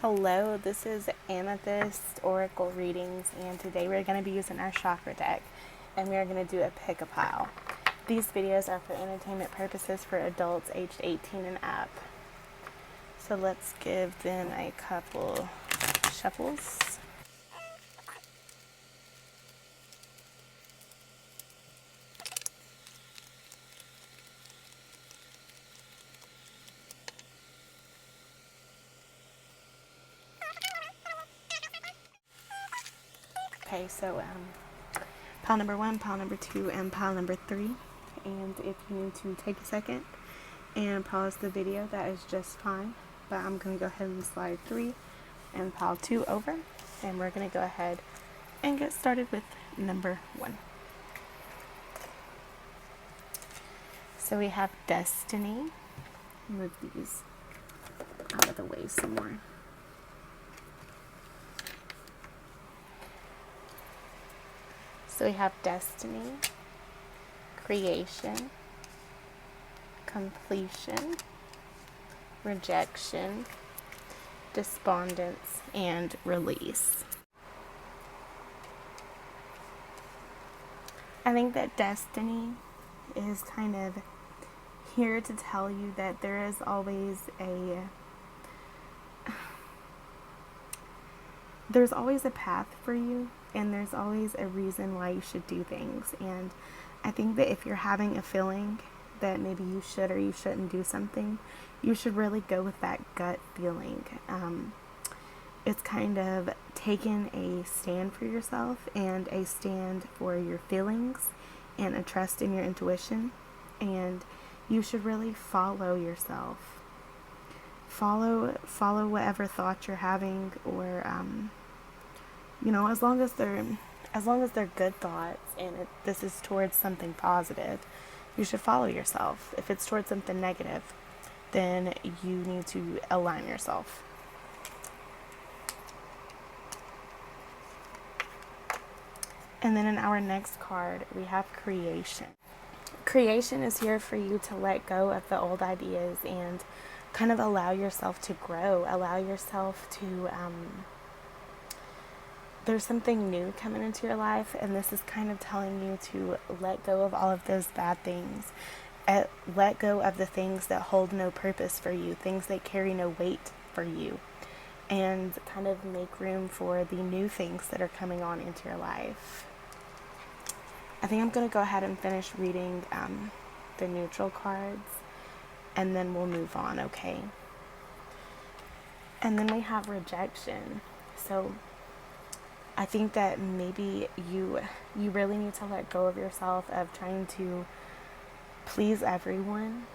Hello, this is Amethyst Oracle Readings, and today we're going to be using our Chakra deck, and we are going to do a pick-a-pile. These videos are for entertainment purposes for adults aged 18 and up. So let's give them a couple shuffles. Okay, so pile number 1, pile number 2, and pile number 3. And if you need to take a second and pause the video, that is just fine. But I'm going to go ahead and slide 3 and pile 2 over. And we're going to go ahead and get started with number 1. So we have Destiny. Move these out of the way some more. So we have Destiny, Creation, Completion, Rejection, Despondence, and Release. I think that Destiny is kind of here to tell you that there is always a path for you, and there's always a reason why you should do things. And I think that if you're having a feeling that maybe you should or you shouldn't do something, you should really go with that gut feeling. It's kind of taking a stand for yourself and a stand for your feelings and a trust in your intuition. And you should really follow yourself. Follow whatever thoughts you're having, or as long as they're good thoughts and this is towards something positive, you should follow yourself. If it's towards something negative, then you need to align yourself. And then in our next card, we have Creation. Creation is here for you to let go of the old ideas and kind of allow yourself to grow, allow yourself to, there's something new coming into your life, and this is kind of telling you to let go of all of those bad things. Let go of the things that hold no purpose for you, things that carry no weight for you, and kind of make room for the new things that are coming on into your life. I think I'm going to go ahead and finish reading the neutral cards, and then we'll move on, okay? And then we have Rejection. So I think that maybe you really need to let go of yourself of trying to please everyone.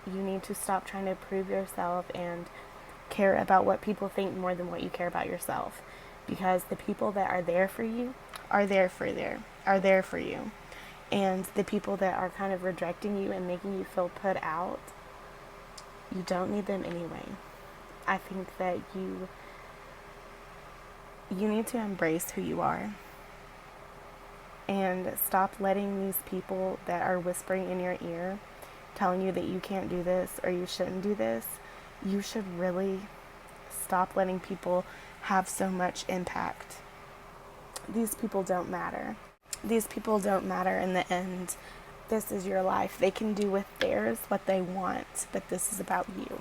You need to stop trying to prove yourself and care about what people think more than what you care about yourself. Because the people that are there for you are there for you. And the people that are kind of rejecting you and making you feel put out, you don't need them anyway. I think that you need to embrace who you are and stop letting these people that are whispering in your ear, telling you that you can't do this or you shouldn't do this. You should really stop letting people have so much impact. These people don't matter. These people don't matter in the end. This is your life. They can do with theirs what they want, but this is about you.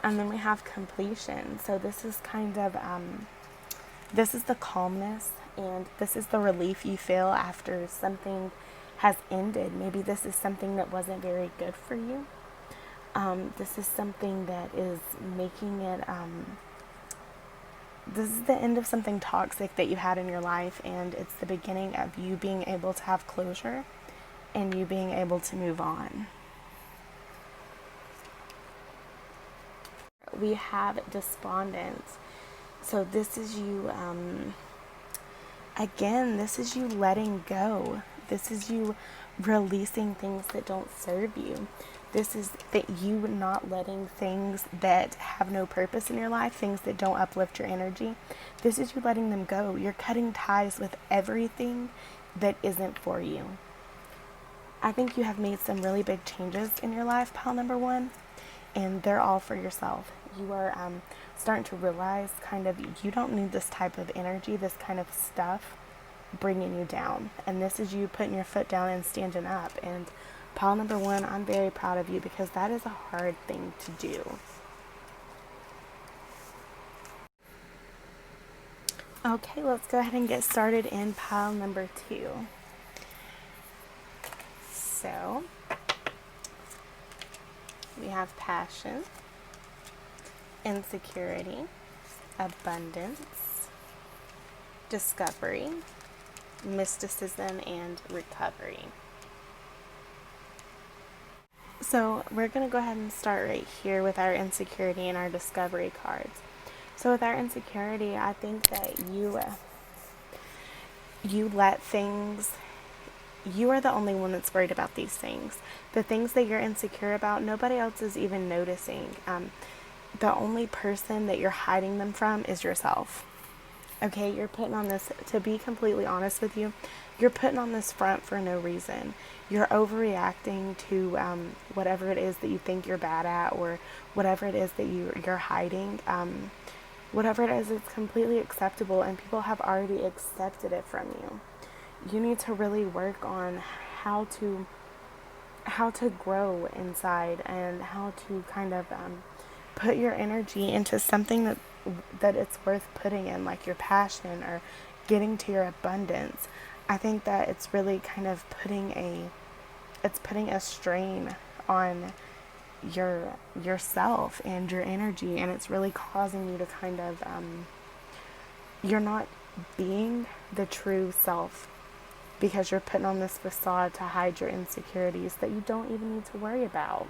And then we have Completion. So this is kind of, this is the calmness, and this is the relief you feel after something has ended. Maybe this is something that wasn't very good for you. This is something that is making it, this is the end of something toxic that you had in your life, and it's the beginning of you being able to have closure and you being able to move on. We have Despondence. So this is you, again, this is you letting go. This is you releasing things that don't serve you. This is that you not letting things that have no purpose in your life, things that don't uplift your energy. This is you letting them go. You're cutting ties with everything that isn't for you. I think you have made some really big changes in your life, pile number 1. and they're all for yourself. You are starting to realize kind of you don't need this type of energy, this kind of stuff bringing you down. And this is you putting your foot down and standing up. And pile number one, I'm very proud of you because that is a hard thing to do. Okay, let's go ahead and get started in pile number two. So, we have passion, insecurity, abundance, discovery, mysticism, and recovery. So we're going to go ahead and start right here with our insecurity and our discovery cards. So with our insecurity, I think that you let things, you are the only one that's worried about these things. The things that you're insecure about, nobody else is even noticing. The only person that you're hiding them from is yourself. Okay, you're putting on this, to be completely honest with you, you're putting on this front for no reason. You're overreacting to whatever it is that you think you're bad at, or whatever it is that you're hiding. Whatever it is, it's completely acceptable, and people have already accepted it from you. You need to really work on how to grow inside, and how to kind of put your energy into something that it's worth putting in, like your passion or getting to your abundance. I think that it's really kind of putting a strain on yourself and your energy, and it's really causing you to kind of you're not being the true self because you're putting on this facade to hide your insecurities that you don't even need to worry about.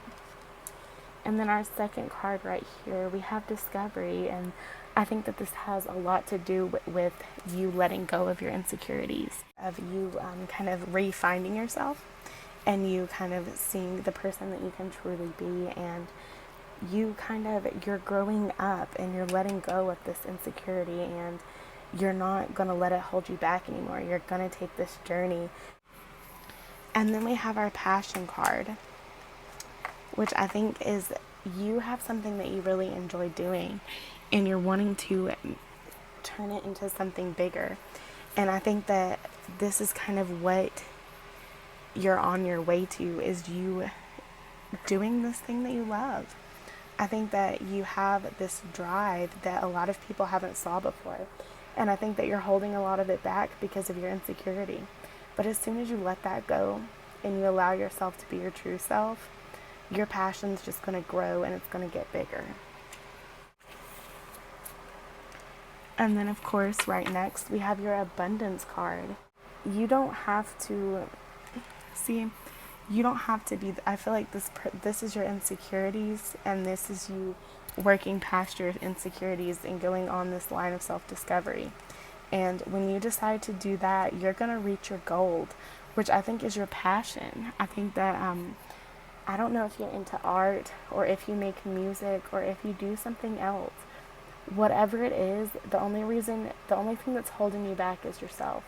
And then our second card right here, we have discovery, and I think that this has a lot to do with you letting go of your insecurities, of you kind of re-finding yourself, and you kind of seeing the person that you can truly be, and you're growing up, and you're letting go of this insecurity, and you're not going to let it hold you back anymore. You're going to take this journey. And then we have our passion card, which I think is you have something that you really enjoy doing, and you're wanting to turn it into something bigger. And I think that this is kind of what you're on your way to, is you doing this thing that you love. I think that you have this drive that a lot of people haven't saw before. And I think that you're holding a lot of it back because of your insecurity. But as soon as you let that go and you allow yourself to be your true self, your passion's just going to grow, and it's going to get bigger. And then, of course, right next, we have your abundance card. You don't have to, be, I feel like this is your insecurities, and this is you working past your insecurities and going on this line of self-discovery. And when you decide to do that, you're going to reach your goal, which I think is your passion. I think that, I don't know if you're into art, or if you make music, or if you do something else. Whatever it is, the only thing that's holding you back is yourself.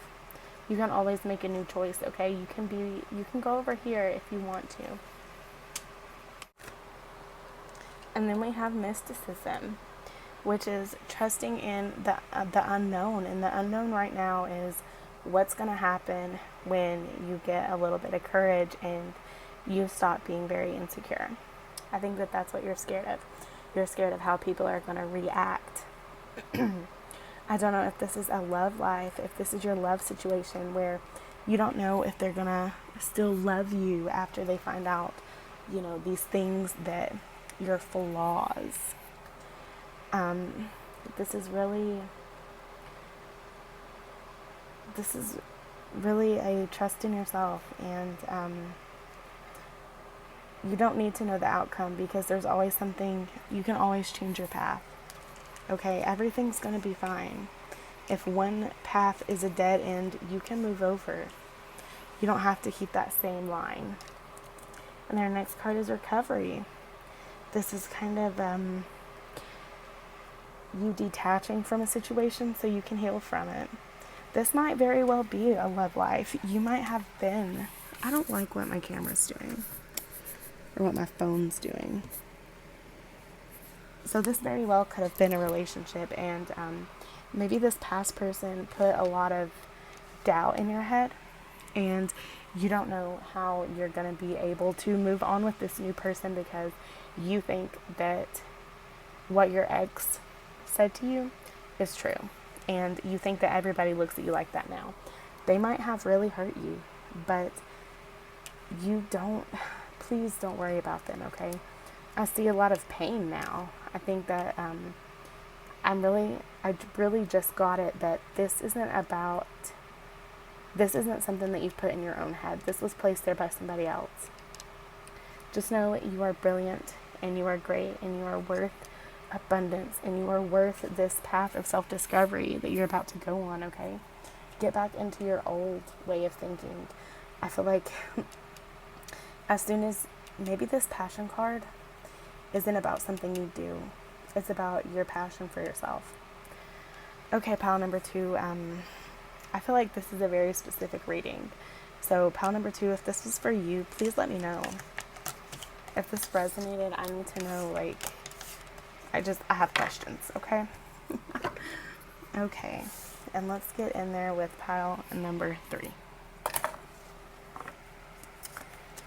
You can always make a new choice, okay? You can go over here if you want to. And then we have mysticism, which is trusting in the unknown. And the unknown right now is what's going to happen when you get a little bit of courage and you stop being very insecure. I think that that's what you're scared of. You're scared of how people are going to react. I don't know if this is a love life, if this is your love situation where you don't know if they're going to still love you after they find out, these things that your flaws. This is really a trust in yourself, and you don't need to know the outcome, because there's always something, you can always change your path. Okay, everything's going to be fine. If one path is a dead end, you can move over. You don't have to keep that same line. And our next card is recovery. This is kind of you detaching from a situation so you can heal from it. This might very well be a love life. You might have been. I don't like what my camera's doing, or what my phone's doing. So this very well could have been a relationship, and maybe this past person put a lot of doubt in your head, and you don't know how you're going to be able to move on with this new person because you think that what your ex said to you is true, and you think that everybody looks at you like that now. They might have really hurt you, but please don't worry about them, okay? I see a lot of pain now. I think that I really just got it that this isn't something that you've put in your own head. This was placed there by somebody else. Just know you are brilliant, and you are great, and you are worth abundance, and you are worth this path of self-discovery that you're about to go on, okay? Get back into your old way of thinking. I feel like as soon as maybe this passion card isn't about something you do, it's about your passion for yourself. Okay, pile number 2, I feel like this is a very specific reading. So pile number 2, if this was for you, please let me know. If this resonated, I need to know, like, I have questions, okay? Okay, and let's get in there with pile number 3.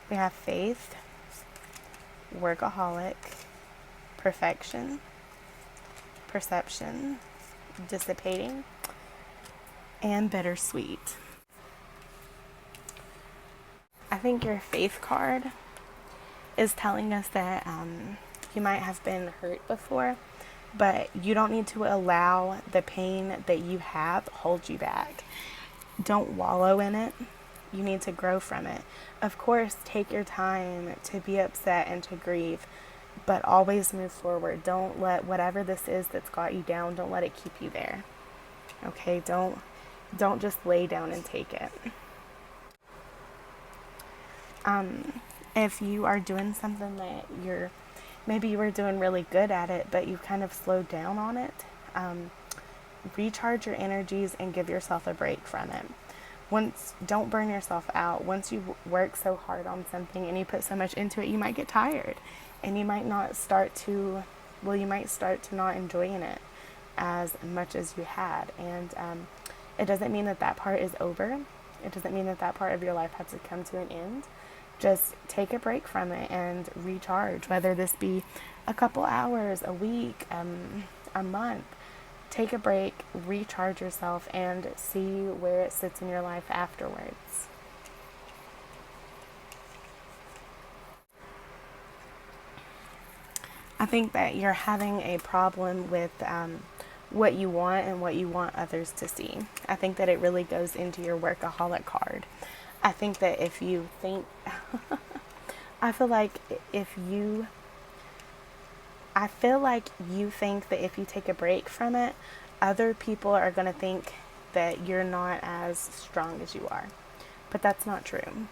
We have faith, workaholic, perfection, perception, dissipating, and bittersweet. I think your faith card is telling us that you might have been hurt before, but you don't need to allow the pain that you have hold you back. Don't wallow in it. You need to grow from it. Of course, take your time to be upset and to grieve, but always move forward. Don't let whatever this is that's got you down, don't let it keep you there. Okay, don't just lay down and take it. If you are doing something that maybe you were doing really good at it, but you kind of slowed down on it, recharge your energies and give yourself a break from it. Don't burn yourself out. Once you work so hard on something and you put so much into it, you might get tired, and you might start to not enjoying it as much as you had. And it doesn't mean that part is over. It doesn't mean that part of your life has to come to an end. Just take a break from it and recharge, whether this be a couple hours, a week, a month. Take a break, recharge yourself, and see where it sits in your life afterwards. I think that you're having a problem with what you want and what you want others to see. I think that it really goes into your workaholic card. I think that if you think, I feel like you think that if you take a break from it, other people are going to think that you're not as strong as you are. But that's not true.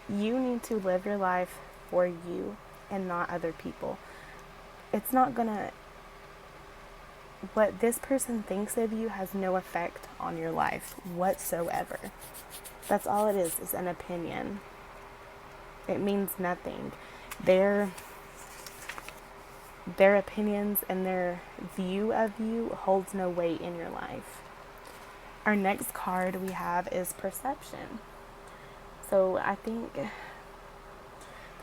You need to live your life for you and not other people. It's not going to, what this person thinks of you has no effect on your life whatsoever. That's all it is an opinion. It means nothing. Their opinions and their view of you holds no weight in your life. Our next card we have is perception. So I think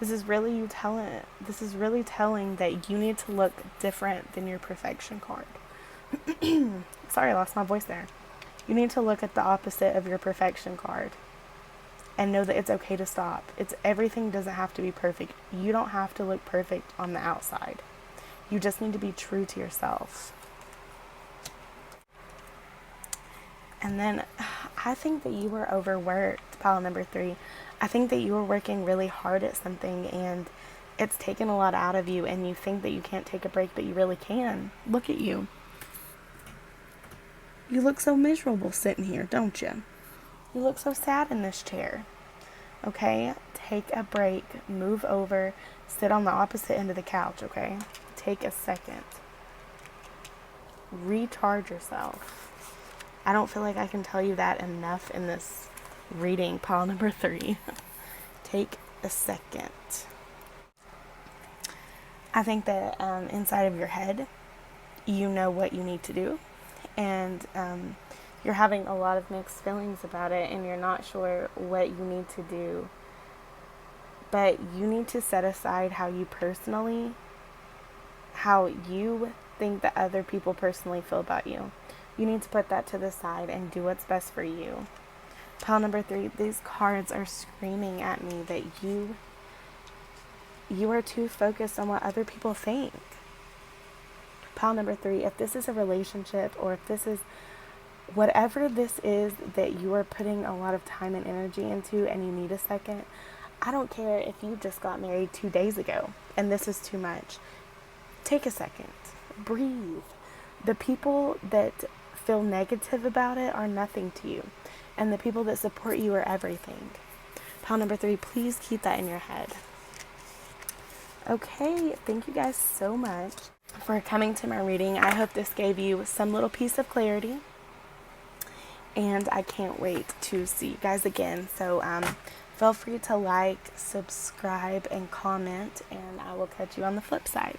this is really telling that you need to look different than your perfection card. Sorry, I lost my voice there. You need to look at the opposite of your perfection card and know that it's okay to stop. Everything doesn't have to be perfect. You don't have to look perfect on the outside. You just need to be true to yourself. And then I think that you were overworked, pile number 3. I think that you were working really hard at something and it's taken a lot out of you, and you think that you can't take a break, but you really can. Look at you. You look so miserable sitting here, don't you? You look so sad in this chair. Okay? Take a break. Move over. Sit on the opposite end of the couch, okay? Take a second. Recharge yourself. I don't feel like I can tell you that enough in this reading, pile number 3. Take a second. I think that inside of your head, you know what you need to do, and you're having a lot of mixed feelings about it, and you're not sure what you need to do. But you need to set aside how you think that other people personally feel about you. You need to put that to the side and do what's best for you. Pile number 3, these cards are screaming at me that you are too focused on what other people think. Pile number 3, if this is a relationship, or if this is whatever this is that you are putting a lot of time and energy into and you need a second, I don't care if you just got married 2 days ago and this is too much. Take a second. Breathe. The people that feel negative about it are nothing to you, and the people that support you are everything. Pile number 3, please keep that in your head. Okay, thank you guys so much for coming to my reading. I hope this gave you some little piece of clarity, and I can't wait to see you guys again. So feel free to like, subscribe, and comment, and I will catch you on the flip side.